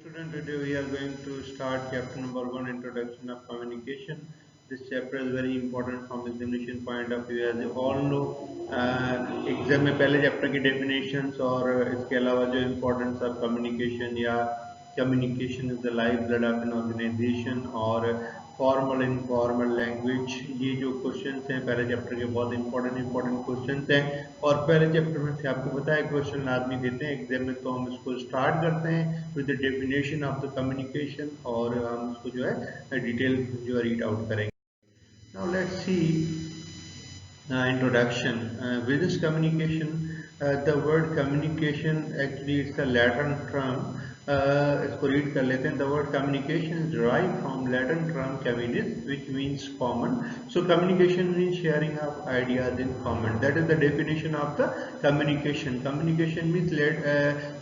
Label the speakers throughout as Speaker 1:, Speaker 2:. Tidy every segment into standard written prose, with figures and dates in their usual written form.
Speaker 1: Student, today we are going to start chapter number 1, Introduction of Communication. This chapter is very important from examination point of view. As you all know, exam में पहले chapter की definitions और इसके अलावा जो importance of communication या communication is the life blood of an organisation और formal informal language, ये जो क्वेश्चंस हैं पहले चैप्टर के बहुत इंपॉर्टेंट क्वेश्चंस हैं। और पहले चैप्टर में से आपको पता है क्वेश्चन लाजमी देते हैं एग्जाम में, तो हम इसको स्टार्ट करते हैं with the definition of the communication और हम इसको जो है डिटेल जो है रीड आउट करेंगे। Now let's C introduction. Business communication. The word communication actually it's a Latin term. इसको रीड कर लेते हैं. The word communication is derived from Latin term communis, which means common. So communication means sharing of ideas in common. That is the definition of the communication. Communication means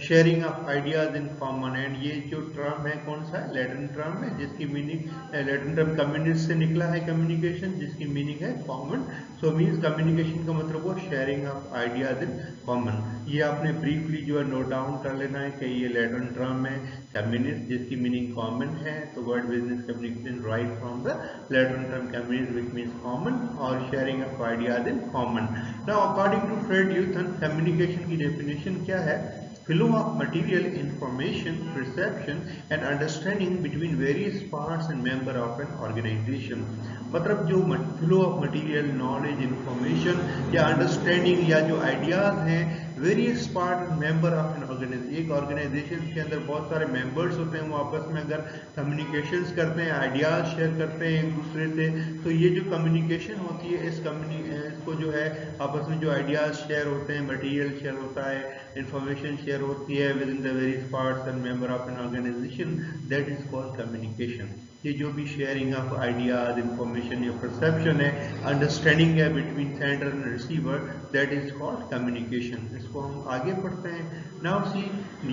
Speaker 1: sharing of ideas in common. And ये जो term है कौन सा है? Latin term है जिसकी meaning Latin term communis से निकला है communication, जिसकी meaning है common. So means communication का मतलब वो sharing of ideas in common. ये आपने briefly जो है नोट डाउन कर लेना है कि ये Latin term में communist जिसकी मीनिंग कॉमन है. तो word business communication right from the Latin term communist which means common और sharing of ideas in common. Now according to Fred Luthans communication की डेफिनेशन क्या है? Flow of material information, perception and understanding between various parts and member of an organization. मतलब जो flow of material, knowledge, information या understanding या जो ideas हैं various part member of an organization. एक ऑर्गेनाइजेशन के अंदर बहुत सारे मेंबर्स होते हैं, वो आपस में अगर कम्युनिकेशंस करते हैं, आइडियाज शेयर करते हैं एक दूसरे से, तो ये जो कम्युनिकेशन होती है इसको जो है आपस में जो आइडियाज शेयर होते हैं, मटेरियल शेयर होता है, इंफॉर्मेशन शेयर होती है within the various parts and member of an organization, that is called communication. ये जो भी शेयरिंग ऑफ आइडियाज, इंफॉर्मेशन या परसेप्शन है, अंडरस्टैंडिंग है between sender and receiver, that is called communication. इसको हम आगे पढ़ते हैं. नाउ सी,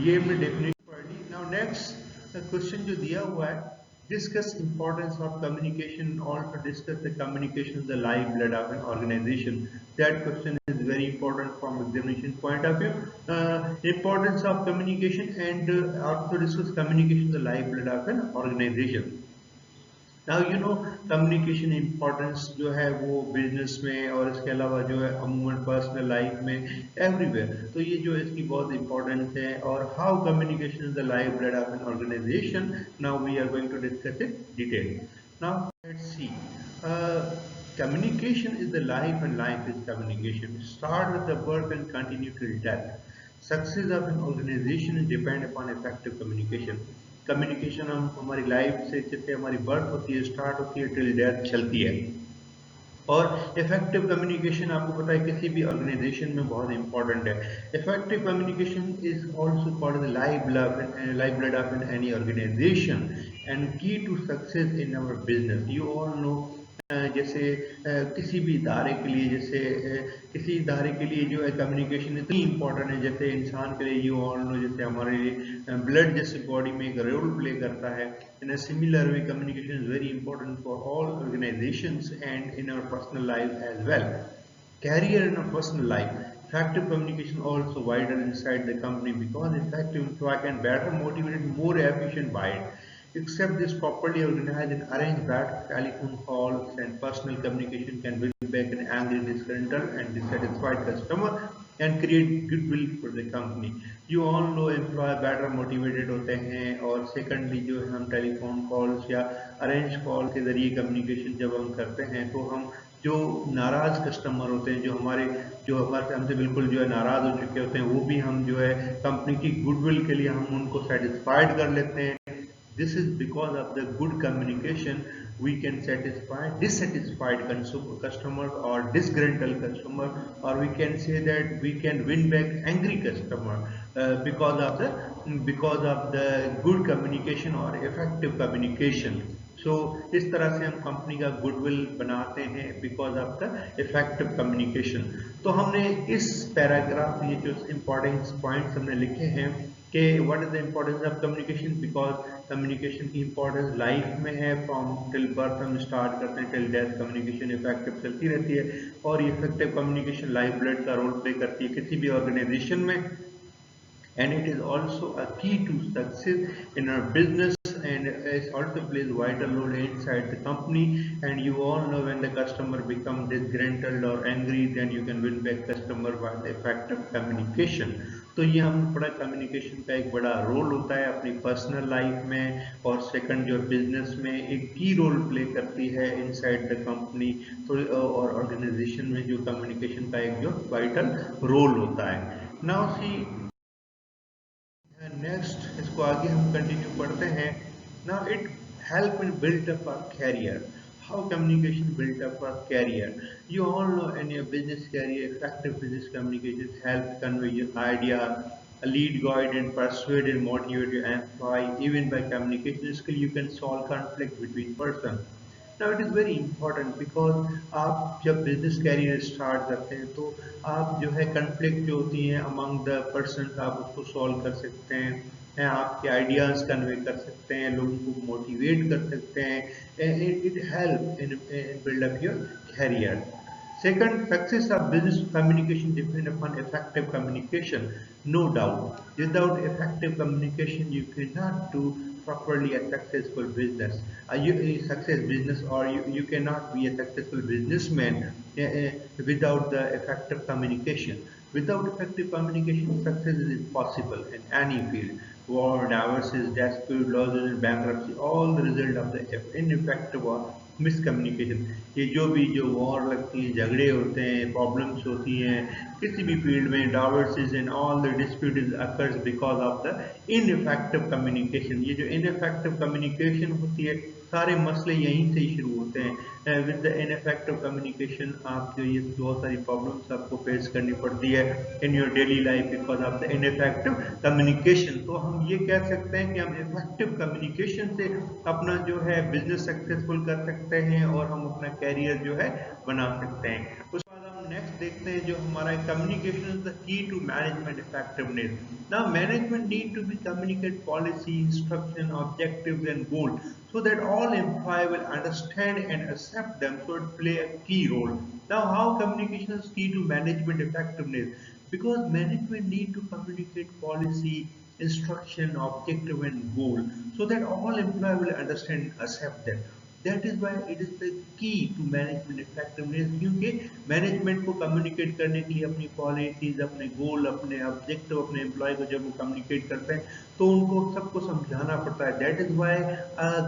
Speaker 1: ये हमने डेफिनेशन पढ़ ली. नाउ नेक्स्ट क्वेश्चन जो दिया हुआ है, discuss importance of communication, also discuss the communication is the lifeblood of an organization. That question is very important from examination point of view. Importance of communication and also discuss communication is the lifeblood of an organization. Now you know communication importance जो है वो business में और इसके अलावा जो है अमूमन पर्सनल लाइफ में एवरीवेयर, तो ये जो इसकी बहुत इंपॉर्टेंस है. और how communication is the life blood of an organization. Now we are going to discuss it detail. Now let's see. Communication is the life and life is communication. Start with the birth and continue till death. Success of an organization depend upon effective communication. Communication हम हमारी life से जैसे हमारी birth होती है, start होती है, till death चलती है. और इफेक्टिव कम्युनिकेशन आपको पता है किसी भी ऑर्गेनाइजेशन में बहुत इंपॉर्टेंट है. Effective communication is also called the life blood of any organisation and key to success in our business. You all know जैसे किसी भी इदारे के लिए, जैसे किसी इदारे के लिए जो है कम्युनिकेशन इतनी इंपॉर्टेंट है. जैसे इंसान के लिए यू ऑल नो जैसे हमारे लिए ब्लड जैसे बॉडी में एक रोल प्ले करता है. In a similar way communication is very important for all organisations and in our personal life as well. Career in a personal life. Effective communication also wider inside the company because effective employee can better motivated, more efficient by it. Except this properly organized and arranged that telephone calls and personal communication can win back an angry, disgruntled and dissatisfied customer and create goodwill for the company. You all know employee better motivated होते हैं. और secondly जो है हम telephone calls या arrange call के जरिए communication जब हम करते हैं तो हम जो नाराज कस्टमर होते हैं, जो हमारे हमसे बिल्कुल जो है नाराज हो चुके होते हैं, वो भी हम जो है कंपनी की गुडविल के लिए हम उनको सेटिस्फाइड कर लेते हैं. This is because of the good communication we can satisfy dissatisfied customer or disgruntled customer, or we can say that we can win back angry customer because of the good communication or effective communication. सो इस तरह से हम company का goodwill बनाते हैं because of the effective communication. तो हमने इस पैराग्राफ में जो इम्पोर्टेंट पॉइंट्स हमने लिखे हैं कि what is the importance of communication, because communication की इम्पोर्टेंस लाइफ में है. फ्रॉम टिल बर्थ हम स्टार्ट करते हैं टिल डेथ कम्युनिकेशन इफेक्टिव चलती रहती है. और इफेक्टिव कम्युनिकेशन लाइफ ब्लड का रोल प्ले करती है किसी भी ऑर्गेनाइजेशन में. and it is also a key to success in our business, and it also plays a vital role inside the company. And you all know, when the customer becomes disgruntled or angry, then you can win back customer by the effective communication. तो ये हमने पढ़ा, communication का एक बड़ा role होता है अपनी पर्सनल लाइफ में, और सेकंड जो बिजनेस में एक की रोल प्ले करती है इनसाइड द कंपनी, तो और ऑर्गेनाइजेशन में जो कम्युनिकेशन का एक जो वाइटल रोल होता है। नाउ सी नेक्स्ट, इसको आगे हम कंटिन्यू पढ़ते हैं। Now it help in build up our career. How communication built up our career? You all know, in your business career, effective business communication helps convey your idea, lead, guide, and persuade and motivate your employee. Even by communication skill, you can solve conflict between persons. Now it is very important, because आप जब business career start करते हैं, तो आप जो है conflict जो होती हैं अमंग द पर्सन, आप उसको सॉल्व कर सकते हैं, आपके आइडियाज़ कन्वे कर सकते हैं, लोगों को मोटिवेट कर सकते हैं। It help in build up your career. Second, success of business communication depend upon effective communication. No doubt, without effective communication, you cannot do properly a successful business. A success business, or you cannot be a successful businessman without the effective communication. Without effective communication, success is impossible in any field. War, divorces, dispute, losses, and bankruptcy, all the result of the ineffective or miscommunication. ये जो war लगती है, झगड़े होते हैं, problems होती हैं किसी भी फील्ड में, divorces and all the dispute occurs because of the ineffective communication. ये जो इनइफेक्टिव कम्युनिकेशन होती है, सारे मसले यहीं से ही शुरू होते हैं। विद द इनइफेक्टिव कम्युनिकेशन आप जो ये बहुत सारी प्रॉब्लम्स आपको फेस करनी पड़ती है in your daily life because of the ineffective communication. तो हम ये कह सकते हैं कि हम इफेक्टिव कम्युनिकेशन से अपना जो है बिजनेस सक्सेसफुल कर सकते हैं, और हम अपना कैरियर जो है बना सकते हैं। उसके बाद हम नेक्स्ट देखते हैं, जो हमारा communication is the key to management effectiveness. Now management need to be communicate policy, instruction, objectives and goal, so that all employee will understand and accept them, so it play a key role. Now, how communication is key to management effectiveness? Because management need to communicate policy, instruction, objective, and goal, so that all employee will understand and accept them. That is why it is the key to management effectiveness, क्योंकि management को communicate करने के लिए अपनी policies, अपने गोल, अपने objective अपने employ को जब वो कम्युनिकेट करते हैं, तो उनको सबको समझाना पड़ता है। That is why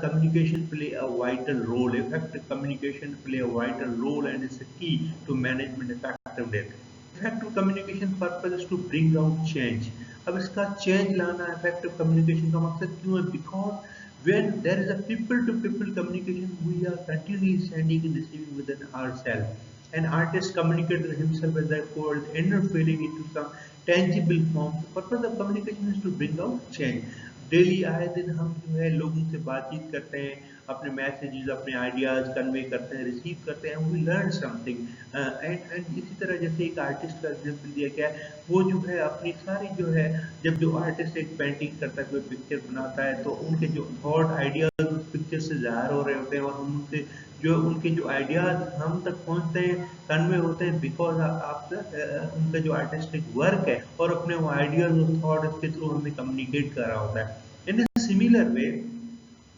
Speaker 1: communication play a vital role, effective communication play a vital role, and it's a key to management effectiveness. Effective communication purpose is to bring out change. अब इसका चेंज लाना इफेक्टिव कम्युनिकेशन का मकसद क्यों है? Because when there is a people to people communication, we are continually sending and receiving within ourselves. An artist communicates himself as a cold inner feeling into some tangible form. The purpose of communication is to bring out change. Daily आए दिन हम जो है लोगों से बातचीत करते हैं, अपने मैसेजेस, अपने आइडियाज़ कन्वे करते हैं, रिसीव करते हैं, वी लर्न समथिंग। एंड इसी तरह जैसे एक आर्टिस्ट का एग्जाम्पल दिया गया है, वो जो है अपनी सारी जो है, जब जो आर्टिस्ट एक पेंटिंग करता है, कोई पिक्चर बनाता है, तो उनके जो थॉट आइडियाज़ उस पिक्चर से ज़ाहिर हो रहे होते हैं, और हम उनसे जो उनके जो आइडियाज़ हम तक पहुंचते हैं, कन्वे होते हैं, बिकॉज आप उनका जो आर्टिस्टिक वर्क है, और अपने वो आइडियाज़ और थॉट इसके थ्रू हमें कम्युनिकेट कर रहा होता है। इन सिमिलर वे,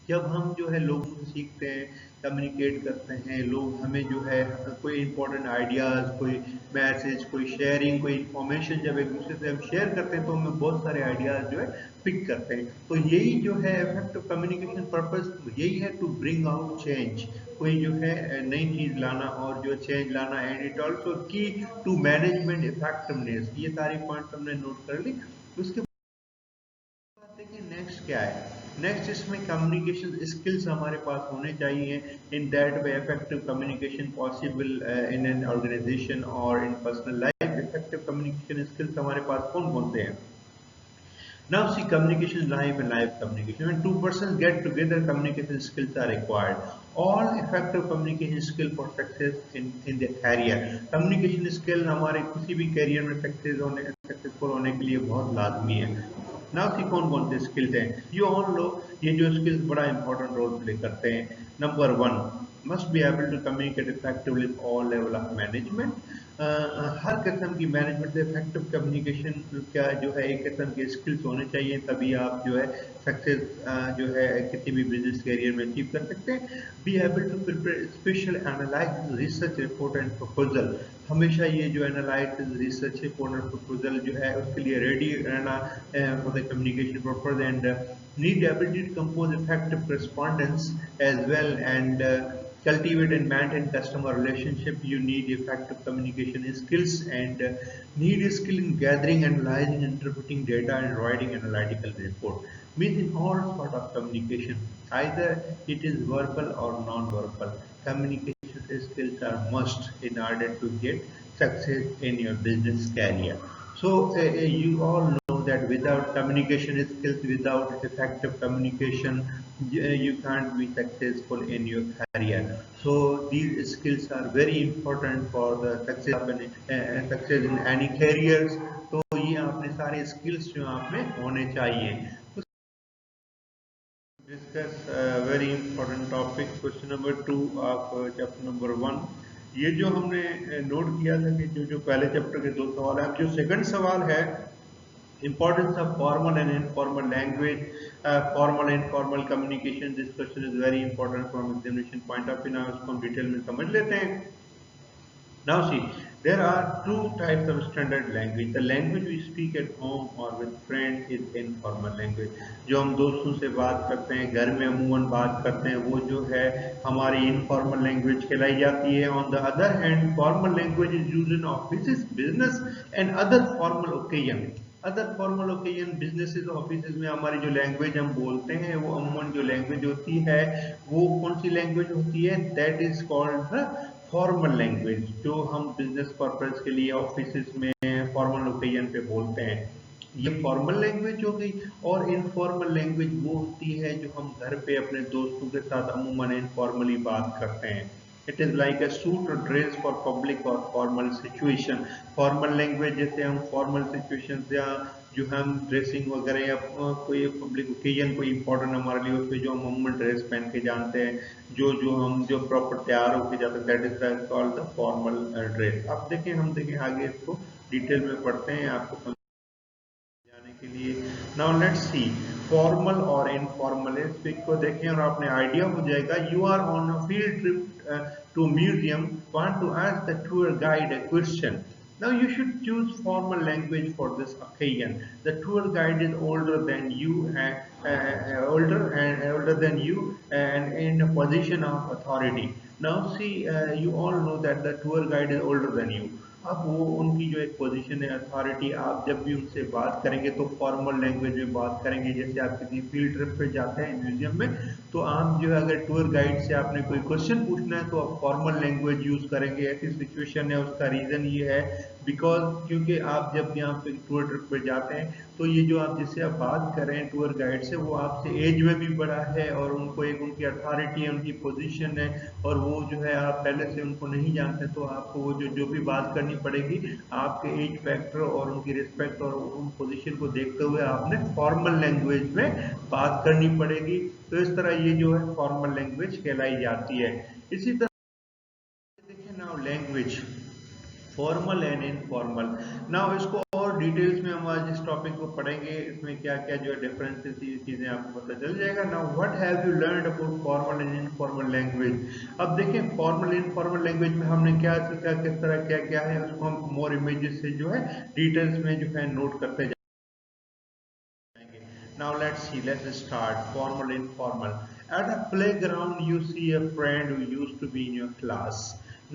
Speaker 1: जब हम जो है लोगों से सीखते हैं, कम्युनिकेट करते हैं, लोग हमें जो है कोई इंपॉर्टेंट आइडियाज़, कोई मैसेज, कोई शेयरिंग, कोई इन्फॉर्मेशन जब एक दूसरे से हम शेयर करते हैं, तो हमें बहुत सारे आइडियाज़ जो है पिक करते हैं। तो यही जो है इफेक्टिव कम्युनिकेशन पर्पस यही है, टू ब्रिंग आउट चेंज, कोई जो है नई चीज़ लाना और जो चेंज लाना। एंड इट ऑल्सो की टू मैनेजमेंट इफेक्टिवनेस। ये सारी पॉइंट्स हमने नोट कर ली। उसके देखिए नेक्स्ट क्या है। नेक्स्ट इसमें कम्युनिकेशन स्किल्स हमारे पास होने चाहिए। In that way effective communication possible in an organisation और in personal life. Effective communication skills हमारे पास कौन कौन से हैं? Now see, communication is live and live communication. When two persons get together, communication skills are required. All effective communication skill for success in their career. Communication skill हमारे किसी भी career में सक्सेसफुल होने के लिए बहुत लाजमी है। Now see कौन कौन से skills हैं? You all know ये जो skills बड़ा important role play करते हैं। Number one, must be able to communicate effectively with all level of management. हर किस्म की मैनेजमेंट इफेक्टिव कम्युनिकेशन का जो है एक किस्म के स्किल्स होने चाहिए, तभी आप जो है सक्सेस जो है किसी भी बिजनेस करियर में अचीव कर सकते हैं। Be able to prepare special analysis research report and proposal. हमेशा ये जो एनालिसिस रिसर्च रिपोर्ट और प्रपोजल जो है उसके लिए रेडी रहना for the communication purpose, and need ability to compose effective correspondence as well, and cultivate and maintain customer relationship. You need effective communication skills, and need a skill in gathering, analyzing, interpreting data, and writing analytical report. Means in all sort of communication, either it is verbal or non-verbal, communication skills are must in order to get success in your business career. So you all know that without communication skills, without effective communication, you can't be successful in your career. So these skills are very important for the success in any careers. तो ये आपने सारे skills जो आप में होने चाहिए। Discuss a very important topic, question number 2 of chapter number 1। ये जो हमने नोट किया था कि जो जो पहले चैप्टर के दो सवाल हैं, अब जो सेकंड सवाल है, importance of formal and informal language, formal and informal communication, this question is very important from examination point of view। now इसको हम डिटेल में समझ लेते हैं। Now see, there are two types of standard language. The language we speak at home or with friends is informal language। जो हम दोस्तों से बात करते हैं, घर में अमूमन बात करते हैं, वो जो है हमारी informal language कहलाई जाती है। On the other hand, formal language is used in offices, business and other formal occasion। Other formal occasion, businesses, office में हमारी जो लैंग्वेज हम बोलते हैं, वो अमूमन जो लैंग्वेज होती है वो कौन सी लैंग्वेज होती है? That is called the formal language, जो हम बिजनेस पर्पज के लिए ऑफिस में फॉर्मल ओकेजन पे बोलते हैं। ये फॉर्मल लैंग्वेज हो गई। और इनफॉर्मल लैंग्वेज वो होती है जो हम घर पे अपने दोस्तों के साथ अमूमन इनफॉर्मली बात करते हैं। It is like a suit और ड्रेस फॉर पब्लिक और फॉर्मल सिचुएशन। फॉर्मल लैंग्वेज जैसे हम फॉर्मल सिचुएशन या जो हम ड्रेसिंग वगैरह या कोई पब्लिक ओकेजन कोई इंपॉर्टेंट हमारे लिए, उस पर जो हम अमूमन ड्रेस पहन के जानते हैं, जो जो हम जो प्रॉपर तैयार होके जाते हैं, that is called the formal dress. अब देखें, हम देखें आगे इसको डिटेल में पढ़ते हैं आपको जाने के लिए। नाउ लेट्स सी फॉर्मल और इनफॉर्मल। इस पिक को देखें और आपने आइडिया हो जाएगा। You are on a field trip to museum, want to ask the tour guide a question। Now you should choose formal language for this occasion. The tour guide is older than you, older than you, and in a position of authority. Now see, you all know that the tour guide is older than you। अब वो उनकी जो एक position है, authority, आप जब भी उनसे बात करेंगे तो फॉर्मल लैंग्वेज में बात करेंगे। जैसे आप किसी फील्ड ट्रिप पे जाते हैं म्यूजियम में, तो आप जो है अगर टूर गाइड से आपने कोई क्वेश्चन पूछना है तो आप फॉर्मल लैंग्वेज यूज करेंगे। ऐसी सिचुएशन है, उसका रीजन ये है बिकॉज क्योंकि आप जब यहाँ पे टूर ट्रिप पे जाते हैं तो ये जो आप जिससे आप बात कर रहे हैं टूर गाइड से, वो आपसे एज में भी बड़ा है और उनको एक उनकी अथॉरिटी है, उनकी पोजीशन है, और वो जो है आप पहले से उनको नहीं जानते, तो आपको वो जो जो भी बात करनी पड़ेगी आपके एज फैक्टर और उनकी रिस्पेक्ट और उन पोजीशन को देखते हुए आपने फॉर्मल लैंग्वेज में बात करनी पड़ेगी। तो इस तरह ये जो है फॉर्मल लैंग्वेज कहलाई जाती है। इसी तरह देखिए now language formal and informal. Now इसको और डिटेल्स में हम आज इस टॉपिक को पढ़ेंगे, इसमें क्या क्या जो है डिफरेंसेस, ये चीजें आपको पता चल जाएगा। Now what have you learned about formal and informal language. अब देखिए फॉर्मल इनफॉर्मल लैंग्वेज में हमने क्या सीखा, किस तरह क्या क्या है, उसको हम मोर इमेजेस से जो है डिटेल्स में जो है नोट करते जाएंगे। Now let's see, let's start formal informal। At a playground you see a friend who used to be in your class।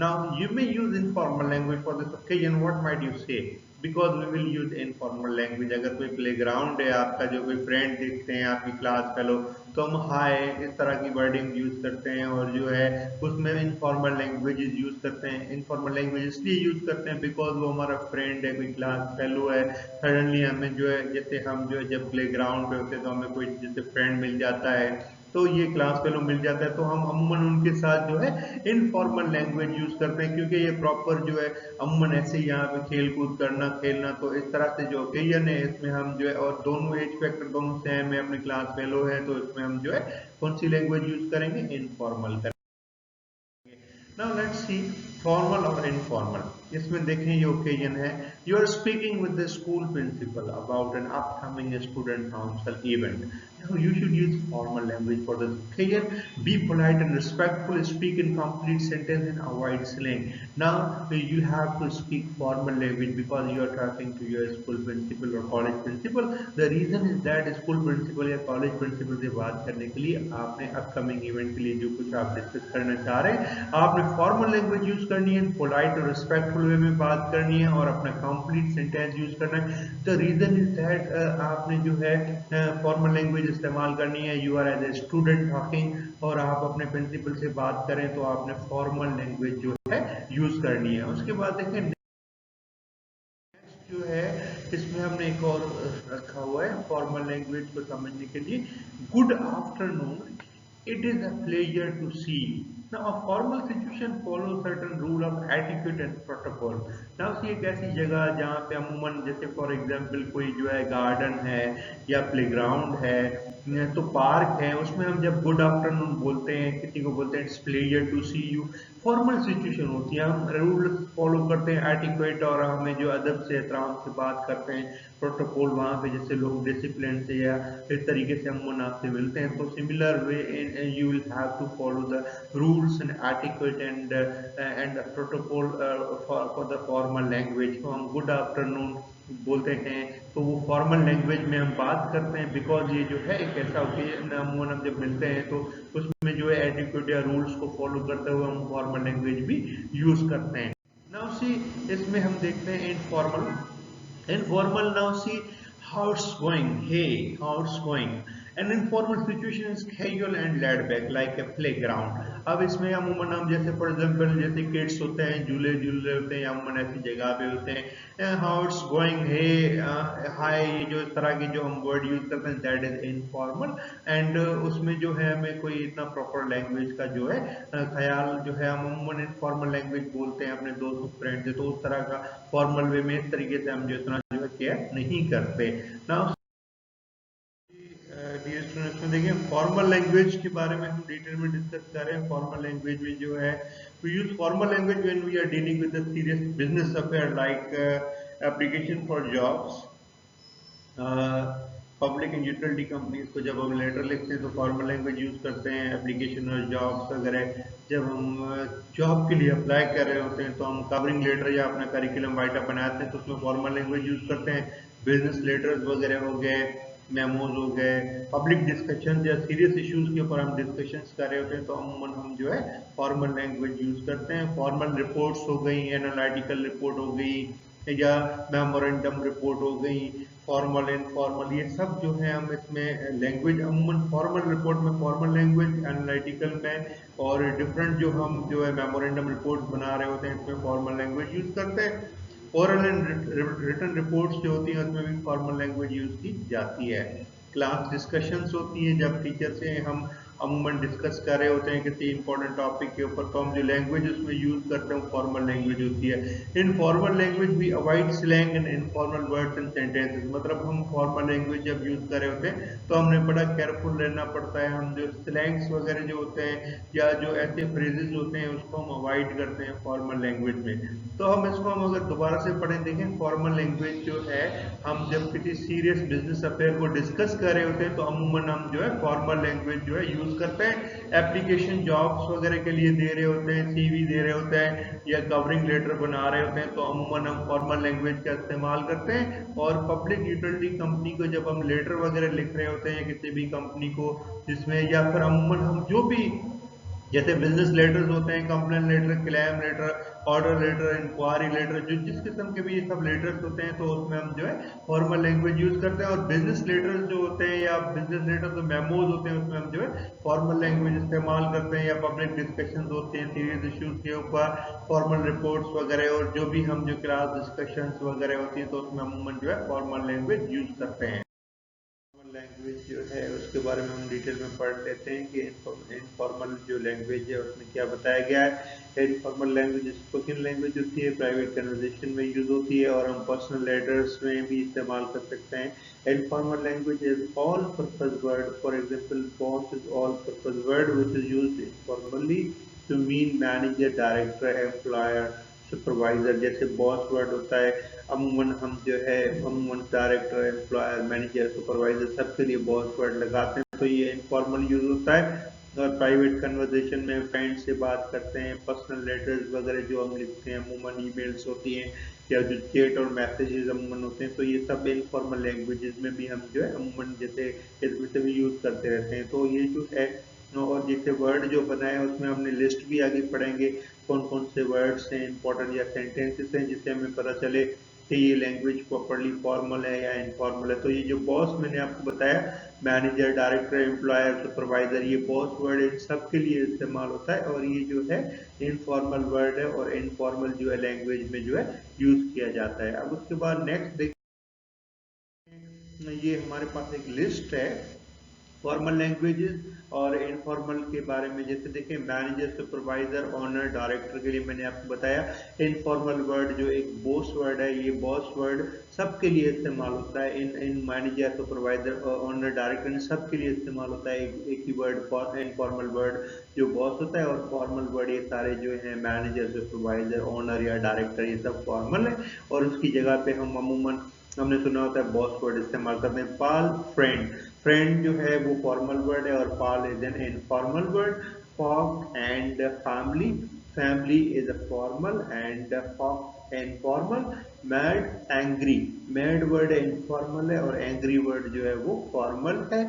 Speaker 1: Now you may use informal language for this occasion। What might you say? Because we will use informal language। अगर कोई playground है आपका, जो कोई friend देखते हैं आपकी class fellow, तो हम हाय इस तरह की वर्डिंग यूज करते हैं, और जो है उसमें इनफॉर्मल लैंग्वेजेस यूज करते हैं। इनफॉर्मल लैंग्वेज इसलिए यूज करते हैं बिकॉज वो हमारा फ्रेंड है, कोई क्लास फेलो है। सडनली हमें जो है, जैसे हम जो है जब प्ले ग्राउंड पे होते हैं तो हमें कोई जैसे फ्रेंड मिल जाता है, तो ये क्लास फेलो मिल जाता है, तो हम अमूमन उनके साथ जो है इनफॉर्मल लैंग्वेज यूज करते हैं, क्योंकि ये प्रॉपर जो है अमूमन ऐसे ही यहाँ पे खेल कूद करना, खेलना, तो इस तरह से जो ओकेजन है इसमें हम जो है, और दोनों एज फैक्टर दोनों सेम है, अपने क्लास फेलो है, तो इसमें हम जो है कौन सी लैंग्वेज यूज करेंगे? इनफॉर्मल करेंगे। नाउ लेट्स सी फॉर्मल और इनफॉर्मल। इसमें देखें ये ओकेजन है, you are speaking with the school principal about an upcoming student council event. You should use formal language for this occasion. Be polite and respectful. Speak in complete sentence and avoid slang. Now you have to speak formal language because you are talking to your school principal or college principal. The reason is that school principal या college principal से बात करने के लिए आपने upcoming event के लिए जो कुछ आप डिस्कस करना चाह रहे हैं, आपने फॉर्मल लैंग्वेज यूज करनी है, पोलाइट और रिस्पेक्टफुल वे में बात करनी है और अपना कंप्लीट सेंटेंस यूज करना है। द रीजन इज दैट आपने जो है फॉर्मल लैंग्वेज इस्तेमाल करनी है, you are as a student talking, और आप अपने प्रिंसिपल से बात करें तो आपने फॉर्मल लैंग्वेज जो है यूज करनी है। उसके बाद देखें जो है इसमें हमने एक और रखा हुआ है फॉर्मल लैंग्वेज को समझने के लिए, good afternoon, it is a pleasure to see you. Now a formal situation follows certain rule of etiquette and protocol. Now see एक ऐसी जगह जहाँ पे अमूमन जैसे फॉर एग्जांपल कोई जो है गार्डन है या प्लेग्राउंड है तो पार्क है, उसमें हम जब गुड आफ्टरनून बोलते हैं किसी को बोलते हैं it's pleasure to see you, formal situation होती है, हम रूल्स फॉलो करते हैं एटिक्वेट और हमें जो अदब से एहतराम से बात करते हैं, प्रोटोकॉल वहाँ पे जैसे लोग डिसिप्लिन से या इस तरीके से हम आपसे मिलते हैं, तो similar way you will have to follow the rules and etiquette and protocol for the formal language. तो हम गुड आफ्टरनून बोलते हैं तो वो फॉर्मल लैंग्वेज में हम बात करते हैं, बिकॉज ये जो है एक ऐसा ओकेजन हम जब मिलते हैं तो उसमें जो है एटिक्यूट या रूल्स को फॉलो करते हुए हम फॉर्मल लैंग्वेज भी यूज करते हैं। नाउ सी इसमें हम देखते हैं informal now see how it's going, hey, how it's going. An informal situation is casual and laid back like a playground. अब इसमें अमूमन हम जैसे फॉर एग्जांपल जैसे किड्स होते हैं झूले झूल रहे होते हैं या अमूमन ऐसी जगह पे होते हैं, हाउ इट्स गोइंग, हे, हाय, ये जो इस तरह की जो हम वर्ड यूज करते हैं दैट इज इनफॉर्मल। एंड उसमें जो है हमें कोई इतना प्रॉपर लैंग्वेज का जो है ख्याल जो है हम अमूमन इनफॉर्मल लैंग्वेज बोलते हैं अपने दोस्त फ्रेंड से, तो उस तरह का फॉर्मल वे में इस तरीके से हम जो इतना जो है केयर नहीं करते। नाउ डियर स्टूडेंट्स में देखिए फॉर्मल लैंग्वेज के बारे में हम डिटेल में डिस्कस कर रहे हैं। फॉर्मल लैंग्वेज में जो है we use formal language when we are dealing with the serious business affair like application for jobs, public and utility companies को जब हम लेटर लिखते हैं तो फॉर्मल लैंग्वेज यूज करते हैं। एप्लीकेशन और जॉब्स वगैरह जब हम जॉब के लिए अप्लाई कर रहे होते हैं तो हम कवरिंग लेटर या अपना करिकुलम राइटअप बनाते हैं तो उसमें फॉर्मल लैंग्वेज यूज करते हैं। बिजनेस लेटर्स वगैरह हो गए, मेमोज हो गए, पब्लिक डिस्कशन या सीरियस इश्यूज के ऊपर हम डिस्कशंस कर रहे होते हैं तो हम जो है फॉर्मल लैंग्वेज यूज करते हैं। फॉर्मल रिपोर्ट्स हो गई, एनालिटिकल रिपोर्ट हो गई या मेमोरेंडम रिपोर्ट हो गई, फॉर्मल इनफॉर्मल, ये सब जो है हम इसमें लैंग्वेज अमूमन फॉर्मल रिपोर्ट में फॉर्मल लैंग्वेज, एनालिटिकल में और डिफरेंट जो हम जो है मेमोरेंडम रिपोर्ट बना रहे होते हैं इसमें फॉर्मल लैंग्वेज यूज करते हैं। ओरल एंड रिटन रिपोर्ट्स जो होती हैं उसमें भी फॉर्मल लैंग्वेज यूज की जाती है। क्लास डिस्कशंस होती हैं जब टीचर से हम अमूमन डिस्कस कर रहे होते हैं किसी इंपॉर्टेंट टॉपिक के ऊपर तो हम जो लैंग्वेज उसमें यूज करते हैं फॉर्मल लैंग्वेज होती है। इन फॉर्मल लैंग्वेज भी avoid slang and informal words and sentences, मतलब हम फॉर्मल लैंग्वेज जब यूज कर रहे होते हैं तो हमने बड़ा केयरफुल रहना पड़ता है। हम जो स्लैंग्स वगैरह जो होते हैं या जो ऐसे फ्रेजेस होते हैं उसको हम अवॉइड करते हैं फॉर्मल लैंग्वेज में। तो हम इसको हम अगर दोबारा से पढ़ें देखें, फॉर्मल लैंग्वेज जो है हम जब किसी सीरियस बिजनेस अफेयर को डिस्कस कर रहे होते हैं तो अमूमन हम जो है फॉर्मल लैंग्वेज जो है यूज करते हैं। एप्लीकेशन जॉब्स वगैरह के लिए दे रहे होते हैं, सीवी दे रहे होते हैं या कवरिंग लेटर बना रहे होते हैं तो अमूमन हम फॉर्मल लैंग्वेज का इस्तेमाल करते हैं। और पब्लिक यूटिलिटी कंपनी को जब हम लेटर वगैरह लिख रहे होते हैं किसी भी कंपनी को जिसमें, या फिर अमूमन हम जो भी जैसे बिजनेस लेटर्स होते हैं, complain letter, claim letter, order letter, enquiry letter, जो जिस किस्म के भी ये सब लेटर्स होते हैं तो उसमें हम जो है फॉर्मल लैंग्वेज यूज करते हैं। और बिजनेस लेटर्स जो होते हैं या बिजनेस लेटर जो मेमोज होते हैं उसमें हम जो है फॉर्मल लैंग्वेज इस्तेमाल करते हैं। या पब्लिक डिस्कशन होते हैं सीरियस इश्यूज के ऊपर, फॉर्मल रिपोर्ट्स वगैरह, और जो भी हम जो क्लास डिस्कशन वगैरह होती हैं तो उसमें अमूमन जो है फॉर्मल लैंग्वेज यूज करते हैं। लैंग्वेज जो है उसके बारे में हम डिटेल में पढ़ लेते हैं कि इनफॉर्मल जो लैंग्वेज है उसमें क्या बताया गया है। इनफॉर्मल लैंग्वेज स्पोकन लैंग्वेज होती है, प्राइवेट कन्वर्सेशन में यूज होती है और हम पर्सनल लेटर्स में भी इस्तेमाल कर सकते हैं। Informal language is all purpose word, for example boss is all purpose word which is used informally to mean manager, director, employer, supervisor. जैसे बॉस वर्ड होता है, अमूमन हम जो है अमूमन डायरेक्टर, एम्प्लॉयर, मैनेजर, सुपरवाइजर सबके लिए बॉस वर्ड लगाते हैं, तो ये इनफॉर्मल यूज होता है। और प्राइवेट कन्वर्सेशन में फ्रेंड से बात करते हैं, पर्सनल लेटर्स वगैरह जो हम लिखते हैं, अमूमन ईमेल्स होती हैं या जो चैट और मैसेजेस अमूमन होते हैं, तो ये सब इनफॉर्मल लैंग्वेजेस में भी हम जो है अमूमन जैसे इसमें से भी यूज करते रहते हैं। तो ये जो है और जैसे वर्ड जो बनाए उसमें हमने लिस्ट भी आगे पढ़ेंगे, कौन कौन से वर्ड्स हैं इंपॉर्टेंट या सेंटेंसेस हैं जिससे हमें पता चले कि ये लैंग्वेज प्रॉपरली फॉर्मल है या इनफॉर्मल है। तो ये जो बॉस मैंने आपको बताया, मैनेजर, डायरेक्टर, एम्प्लॉयर, सुपरवाइजर, ये बॉस वर्ड इन सब के लिए इस्तेमाल होता है और ये जो है इनफॉर्मल वर्ड है और इनफॉर्मल जो है लैंग्वेज में जो है यूज किया जाता है। अब उसके बाद नेक्स्ट देखिए, ये हमारे पास एक लिस्ट है फॉर्मल लैंग्वेजेस और इनफॉर्मल के बारे में। जैसे देखें, मैनेजर, सुपरवाइजर, ऑनर, डायरेक्टर के लिए मैंने आपको बताया इनफॉर्मल वर्ड जो एक बॉस वर्ड है, ये बॉस वर्ड सबके लिए इस्तेमाल होता है। इन मैनेजर, सुपरवाइजर, ऑनर, डायरेक्टर इन सबके लिए इस्तेमाल होता है एक ही वर्ड इनफॉर्मल वर्ड जो बॉस होता है, और फॉर्मल वर्ड ये सारे जो हैं मैनेजर, सुपरवाइजर, ऑनर या डायरेक्टर, ये सब फॉर्मल है। और उसकी जगह पे हम अमूमन हमने सुना होता है बॉस वर्ड इस्तेमाल करते हैं। पाल, फ्रेंड, फ्रेंड जो है वो फॉर्मल वर्ड है और pal is an informal word. Folk and family, family is a formal and folk informal. Mad, angry, mad word informal है और एंग्री वर्ड जो है वो फॉर्मल है।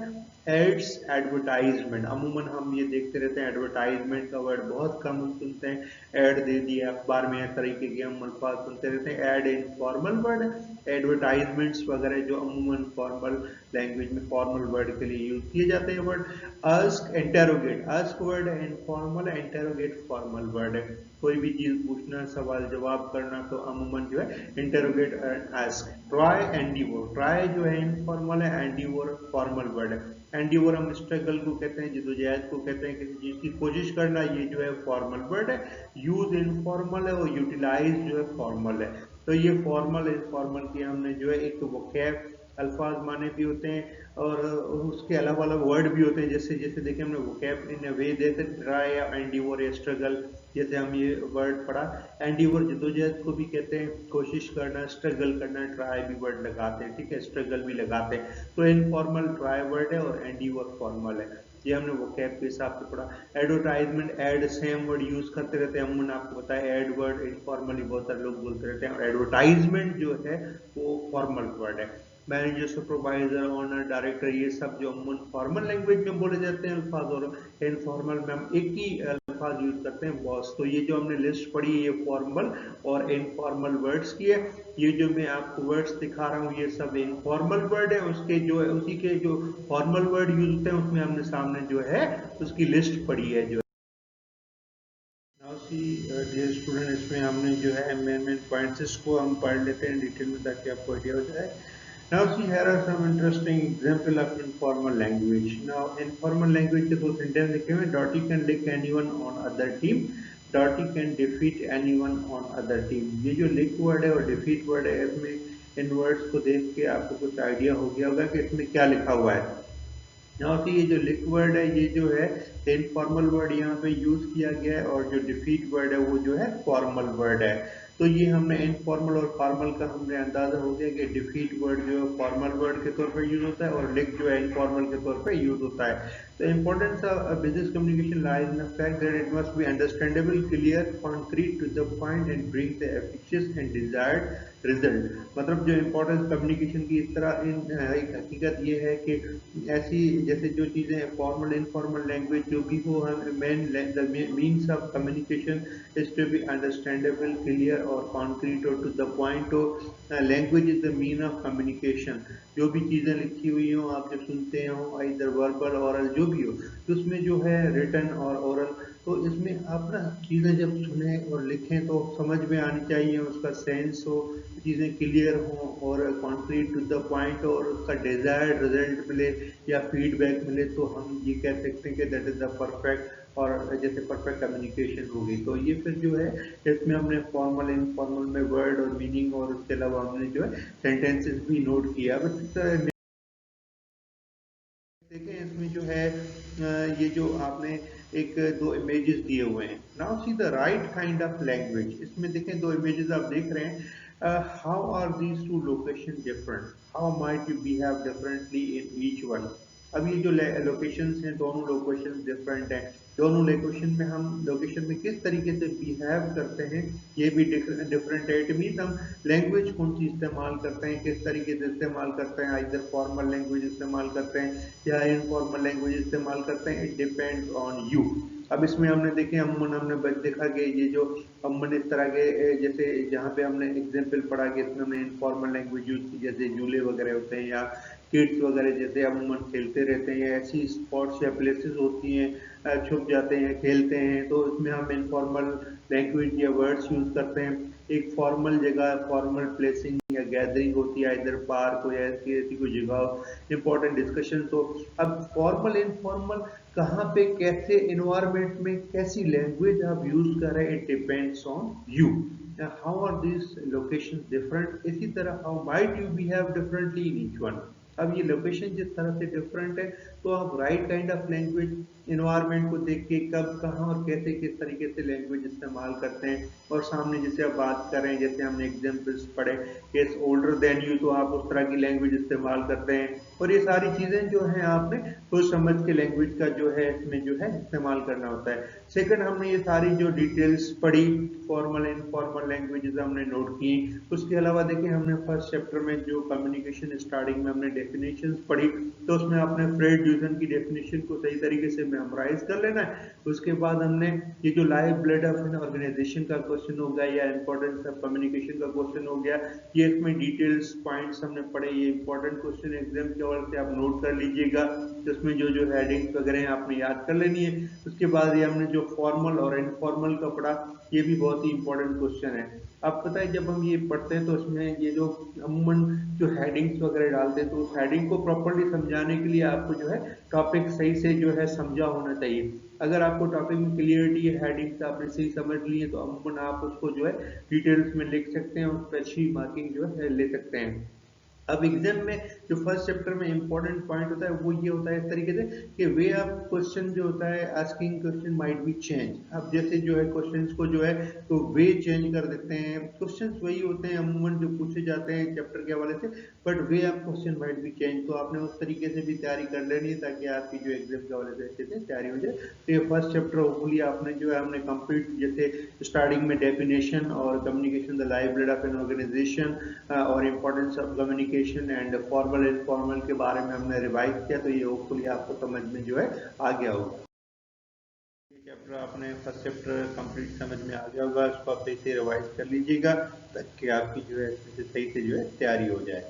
Speaker 1: एड्स, एडवर्टाइजमेंट, अमूमन हम ये देखते रहते हैं एडवर्टाइजमेंट का वर्ड बहुत कम हम सुनते हैं। ऐड दे दिया अखबार में, इस तरीके के हम अल्फाज सुनते रहते हैं। ऐड इनफॉर्मल वर्ड है। एडवर्टाइजमेंट्स वगैरह जो अमूमन फॉर्मल लैंग्वेज में फॉर्मल वर्ड के लिए यूज किए जाते हैं word. Ask, interrogate, ask word है इनफॉर्मल है, इंटेरोगेट फॉर्मल वर्ड है। कोई भी चीज पूछना, सवाल जवाब करना, तो अमूमन जो है इंटेरोगेट आस्क। ट्राई, एंडीवोर, ट्राई जो है इनफॉर्मल है, एंडीवोर फॉर्मल वर्ड है। एंडीवर हम स्ट्रगल को कहते हैं, जिदोजहद को कहते हैं, किसी चीज की कोशिश करना, ये जो है फॉर्मल वर्ड है। यूज इनफॉर्मल है और यूटिलाइज जो है फॉर्मल है। तो ये फॉर्मल इनफॉर्मल की हमने जो है एक वोकैब अल्फाज माने भी होते हैं और उसके अलावा अलग वर्ड भी होते हैं। जैसे जैसे देखिए हमने वोकैब इन वे देते ट्राई या एंडीवर या स्ट्रगल, जैसे हम ये वर्ड पढ़ा। एंडीवर जदोजहद को भी कहते हैं, कोशिश करना, स्ट्रगल करना, ट्राई भी वर्ड लगाते हैं, ठीक है, स्ट्रगल भी लगाते हैं। तो इनफॉर्मल ट्राई वर्ड है और एंडीवर फॉर्मल है। ये हमने वोकैब के हिसाब से पढ़ा। Advertisement, ad, same word use करते रहते हैं। हमने आपको बताया एड वर्ड इनफॉर्मली बहुत सारे लोग बोलते रहते हैं और एडवर्टाइजमेंट जो है वो फॉर्मल वर्ड है। मैनेजर, सुपरवाइजर, ऑनर, डायरेक्टर, ये सब जो अमूमन फॉर्मल लैंग्वेज में बोले जाते हैं अल्फाज, और इनफॉर्मल में हम एक ही अल्फाज यूज करते हैं, बॉस। तो ये जो हमने लिस्ट पढ़ी है ये फॉर्मल और इनफॉर्मल वर्ड्स की है। ये जो मैं आपको वर्ड्स दिखा रहा हूँ ये सब इनफॉर्मल वर्ड है, उसके जो है उसी के जो फॉर्मल वर्ड यूज होते हैं उसमें हमने सामने जो है उसकी लिस्ट पढ़ी है। जो नाउ सी डियर स्टूडेंट, इसमें हमने जो है मेन मेन पॉइंट्स को हम पढ़ लेते हैं डिटेल में ताकि आपको आइडिया हो जाए। Now see, here are some interesting example of informal language. Now informal language के दो सेंटेंस लिखे हुए हैं। Dotty can lick anyone on other team. Dotty can defeat anyone on other team. ये जो lick word है और defeat word है, इसमें इन वर्ड्स को देख के आपको कुछ आइडिया हो गया होगा कि इसमें क्या लिखा हुआ है। यहाँ से ये जो लिक वर्ड है ये जो है इनफॉर्मल वर्ड यहाँ पे यूज किया गया है और जो डिफीट वर्ड है वो जो है फॉर्मल वर्ड है। तो ये हमने इनफॉर्मल और फॉर्मल का हमने अंदाजा हो गया कि डिफीट वर्ड जो है फॉर्मल वर्ड के तौर पर यूज होता है और लिक जो है इनफॉर्मल के तौर पर यूज होता है। तो importance of business communication lies in the fact that it must be understandable, clear, concrete, to the point and bring the efficient and desired result. मतलब जो इम्पोर्टेंस कम्युनिकेशन की इस तरह एक हकीकत ये है कि ऐसी जैसे जो चीज़ें फॉर्मल इनफॉर्मल लैंग्वेज जो भी हो, हम main means of communication is to be understandable, clear और कॉन्क्रीट और टू द पॉइंट हो। Language is the mean of communication. जो भी चीज़ें लिखी हुई हो, आप जब सुनते हो इधर वर्बल ऑरल जो भी हो, तो उसमें जो है रिटन और ओरल, तो इसमें आप ना चीज़ें जब सुने और लिखें तो समझ में आनी चाहिए, उसका सेंस हो, चीज़ें क्लियर हों और कॉन्क्रीट टू द पॉइंट और उसका डिजायर्ड रिजल्ट मिले या फीडबैक मिले, तो हम ये कह सकते हैं कि दैट इज़ द परफेक्ट, और जैसे परफेक्ट कम्युनिकेशन होगी। तो ये फिर जो है इसमें हमने फॉर्मल इनफॉर्मल में वर्ड और मीनिंग और उसके अलावा हमने जो है सेंटेंसेस भी नोट किया। बट देखें इसमें जो है ये जो आपने एक दो इमेजेस दिए हुए हैं। Now see the right kind of language. इसमें देखें दो इमेजेस आप देख रहे हैं। How are these two location different, how might you behave differently in each one. अब ये जो लोकेशंस हैं दोनों लोकेशन डिफरेंट हैं, दोनों लोकेशन में किस तरीके से बिहेव करते हैं ये भी डिफरेंट है। इट मीन हम लैंग्वेज कौन सी इस्तेमाल करते हैं, किस तरीके से इस्तेमाल करते हैं, इधर फॉर्मल लैंग्वेज इस्तेमाल करते हैं या इनफॉर्मल लैंग्वेज इस्तेमाल करते हैं, इट डिपेंड्स ऑन यू। अब इसमें हमने देखे अमूमन हमने देखा कि ये जो अमूमन इस तरह के जैसे जहाँ पे हमने एग्जाम्पल पढ़ा कि इसमें हमने इनफॉर्मल लैंग्वेज यूज की, जैसे झूले वगैरह होते हैं या किड्स वगैरह जैसे अमूमन खेलते रहते हैं, ऐसी स्पॉट्स या प्लेसेस होती हैं छुप जाते हैं खेलते हैं, तो इसमें हम इनफॉर्मल लैंग्वेज या वर्ड्स यूज करते हैं। एक फॉर्मल जगह फॉर्मल प्लेसिंग या गैदरिंग होती है, इधर पार्क हो या ऐसी कोई जगह इंपॉर्टेंट डिस्कशन। तो अब फॉर्मल इनफॉर्मल कहाँ पे कैसे इन्वायरमेंट में कैसी लैंग्वेज आप यूज कर रहे हैं, it depends on you. How are this location different, इसी तरह how might you behave differently in each one. अब ये लोकेशन जिस तरह से डिफरेंट है तो आप right kind of language environment को देख के कब कहाँ और कैसे किस तरीके से लैंग्वेज इस्तेमाल करते हैं। और सामने जैसे आप बात कर रहे हैं, जैसे हमने एग्जाम्पल्स पढ़े इज ओल्डर देन यू, तो आप उस तरह की लैंग्वेज इस्तेमाल करते हैं। और ये सारी चीज़ें जो हैं आपने सोच समझ के लैंग्वेज का जो है इसमें जो है इस्तेमाल करना होता है। सेकंड, हमने ये सारी जो डिटेल्स पढ़ी फॉर्मल इनफॉर्मल लैंग्वेजेस हमने नोट की। उसके अलावा देखिए हमने फर्स्ट चैप्टर में जो कम्युनिकेशन स्टार्टिंग में हमने डेफिनेशंस पढ़ी, तो उसमें आपने फ्रेड ड्यूजन की डेफिनेशन को सही तरीके से मेमोराइज कर लेना है। उसके बाद हमने ये जो life blood of an organization का क्वेश्चन हो गया या इंपॉर्टेंस ऑफ कम्युनिकेशन का क्वेश्चन हो गया, ये इसमें डिटेल्स पॉइंट्स हमने पढ़े। ये इंपॉर्टेंट क्वेश्चन एग्जाम के हवाले से आप नोट कर लीजिएगा, जिसमें जो जो हेडिंग्स वगैरह हैं आपने याद कर लेनी है। उसके बाद ये हमने जो फॉर्मल और इनफॉर्मल का पढ़ा, ये भी बहुत ही इंपॉर्टेंट क्वेश्चन है। अब पता है जब हम ये पढ़ते हैं तो इसमें ये जो अमूमन जो हेडिंग्स वगैरह डालते हैं, तो उस हेडिंग को प्रॉपर्ली समझाने के लिए आपको जो है टॉपिक सही से जो है समझा होना चाहिए। अगर आपको टॉपिक में क्लियरिटी है, हेडिंग्स आपने सही समझ ली है, तो अमूमन आप उसको जो है डिटेल्स में लिख सकते हैं, उस पर अच्छी मार्किंग जो है ले सकते हैं। अब एग्जाम में जो फर्स्ट चैप्टर में इंपॉर्टेंट पॉइंट होता है वो ये होता है इस तरीके से कि वे ऑफ क्वेश्चन जो होता है asking question might be change. अब जैसे जो है क्वेश्चंस को जो है तो वे चेंज कर देते हैं, क्वेश्चंस वही होते हैं अमूमन जो पूछे जाते हैं चैप्टर के हवाले से, but way of question might be change. तो आपने उस तरीके से भी तैयारी कर लेनी है ताकि आपकी जो एग्जाम के हवाले से अच्छे से तैयारी हो जाए। तो ये फर्स्ट चैप्टर होपफुली आपने जो है हमने कंप्लीट, जैसे स्टार्टिंग में डेफिनेशन और communication the life blood of an organisation और importance of communication and formal informal के बारे में हमने रिवाइज किया, तो ये होपफुली आपको समझ में जो है आ गया होगा। ये चैप्टर आपने फर्स्ट चैप्टर कंप्लीट समझ में आ गया होगा, इसको आप सही से रिवाइज कर लीजिएगा ताकि आपकी जो है सही से जो है तैयारी हो जाए।